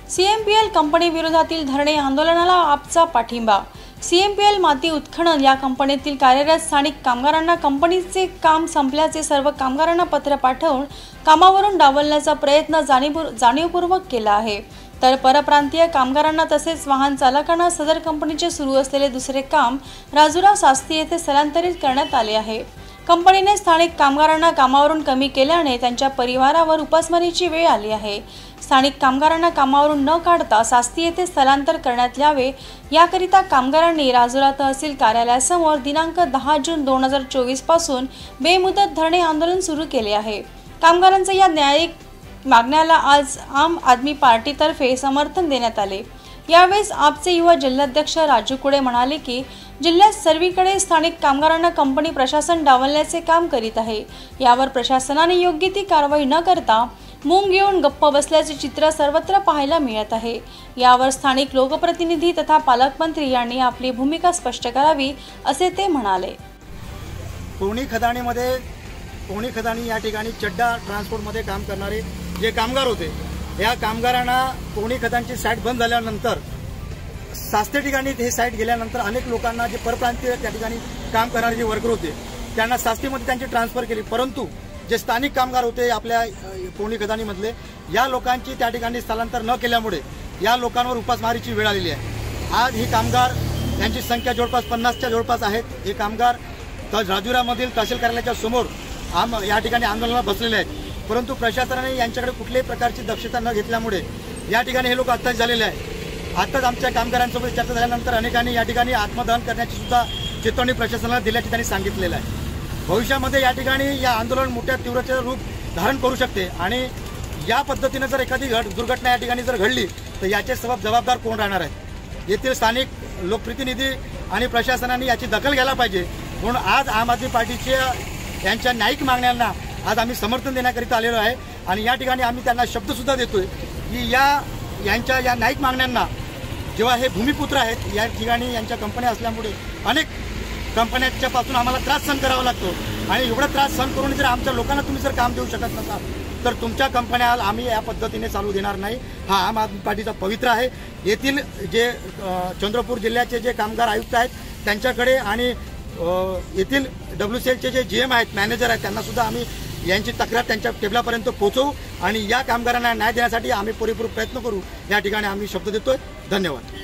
सीएमपीएल company विरोधातील धरणे आंदोलनाला आपचा पाठिंबा। सीएमपीएल माती उत्खनन या कंपनीतील कार्यरत स्थानिक कामगारांना कंपनीचे काम संपल्याचे सर्व कामगारांना पत्र पाठवून कामावरून डावलण्याचा प्रयत्न जाणीवपूर्वक केला आहे। तर परप्रांतीय कामगारांना तसेच वाहन चालकांना सदर कंपनीचे सुरू असलेले दुसरे काम राजुरा सास्ती येथे स्थलांतरित करण्यात आले आहे। कंपनीने स्थानिक कामगारांना कामावरून कमी केल्याने त्यांच्या परिवारावर उपासमारीची वेळ आली आहे। स्थानिक कामगारांना कामावरून न काढता सास्ती येथे स्थलांतर करण्यात यावे याकरिता कामगारांनी राजुरा तहसील कार्यालयासमोर दिनांक 10 जून 2024 पासून बेमुदत धरणे आंदोलन सुरू केले आहे। कामगारांच्या या न्यायिक मागण्याला आज आम आदमी पार्टीतर्फे समर्थन देण्यात आले। यावेळेस आपचे युवा जिल्हाध्यक्ष राजू कुडे म्हणाले की जिल्ह्यात सर्वीकडे स्थानिक कामगारांना कंपनी प्रशासन डावलण्याचे काम करीत आहे। यावर प्रशासनाने योग्य ती कारवाई न करता मूग घेऊन गप्प बसल्याचे चित्र सर्वत्र पाहायला मिळत आहे। यावर स्थानिक लोकप्रतिनिधी तथा पालकमंत्री यांनी आपली भूमिका स्पष्ट करावी असे ते म्हणाले। पोहणी खदानी या ठिकाणी चड्डा ट्रान्सपोर्टमध्ये काम करणारे जे कामगार होते, या कामगारांना पोहणी खदानची साईट बंद झाल्यानंतर सास्ते ठिकाणी हे साईट गेल्यानंतर अनेक लोकांना जे परप्रांतीय त्या ठिकाणी काम करणारे जे वर्कर होते त्यांना सास्तीमध्ये त्यांची ट्रान्सफर केली, परंतु जे स्थानिक कामगार होते आपल्या पोहणी खदानीमधले या लोकांची त्या ठिकाणी स्थलांतर न केल्यामुळे या लोकांवर उपासमारीची वेळ आलेली आहे। आज ही कामगार यांची संख्या जवळपास 50च्या जवळपास आहेत। हे कामगार राजुरामधील तहसील कार्यालयाच्या समोर या ठिकाणी आंदोलनाला बसलेले आहेत, परंतु प्रशासनाने यांच्याकडे कुठल्याही प्रकारची दक्षता न घेतल्यामुळे या ठिकाणी हे लोक आत्ताच झालेले आहेत। आत्ताच आमच्या कामगारांसोबत चर्चा झाल्यानंतर अनेकांनी या ठिकाणी आत्मदहन करण्याची सुद्धा चेतावणी प्रशासनाला दिल्याचे त्यांनी सांगितलेलं आहे। भविष्यामध्ये या ठिकाणी या आंदोलन मोठ्या तीव्रतेचे रूप धारण करू शकते आणि या पद्धतीने जर एखादी दुर्घटना या ठिकाणी जर घडली तर याचे जबाबदार कोण राहणार आहे? येथील स्थानिक लोकप्रतिनिधी आणि प्रशासनाने याची दखल घ्यायला पाहिजे। म्हणून आज आम आदमी पार्टीच्या यांच्या न्यायिक मागण्यांना आज आम्ही समर्थन देण्याकरिता आलेलो आहे आणि या ठिकाणी आम्ही त्यांना शब्दसुद्धा देतोय की यांच्या या न्यायिक मागण्यांना जेव्हा हे भूमिपुत्र आहेत या ठिकाणी यांच्या कंपन्या असल्यामुळे अनेक कंपन्यांच्या पासून आम्हाला त्रास सहन करावा लागतो आणि एवढा त्रास सहन करून जर आमच्या लोकांना तुम्ही जर काम देऊ शकत नसाल तर तुमच्या कंपन्या आम्ही या पद्धतीने चालू देणार नाही। हा आम आदमी पार्टीचा पवित्रा आहे। येथील जे चंद्रपूर जिल्ह्याचे जे कामगार आयुक्त आहेत त्यांच्याकडे आणि येथील WCLचे जे GM आहेत, मॅनेजर आहेत, त्यांना सुद्धा आम्ही यांची तक्रार त्यांच्या टेबलापर्यंत पोहोचवू आणि या कामगारांना न्याय देण्यासाठी आम्ही पुरेपूर प्रयत्न करू या ठिकाणी आम्ही शब्द देतोय। धन्यवाद।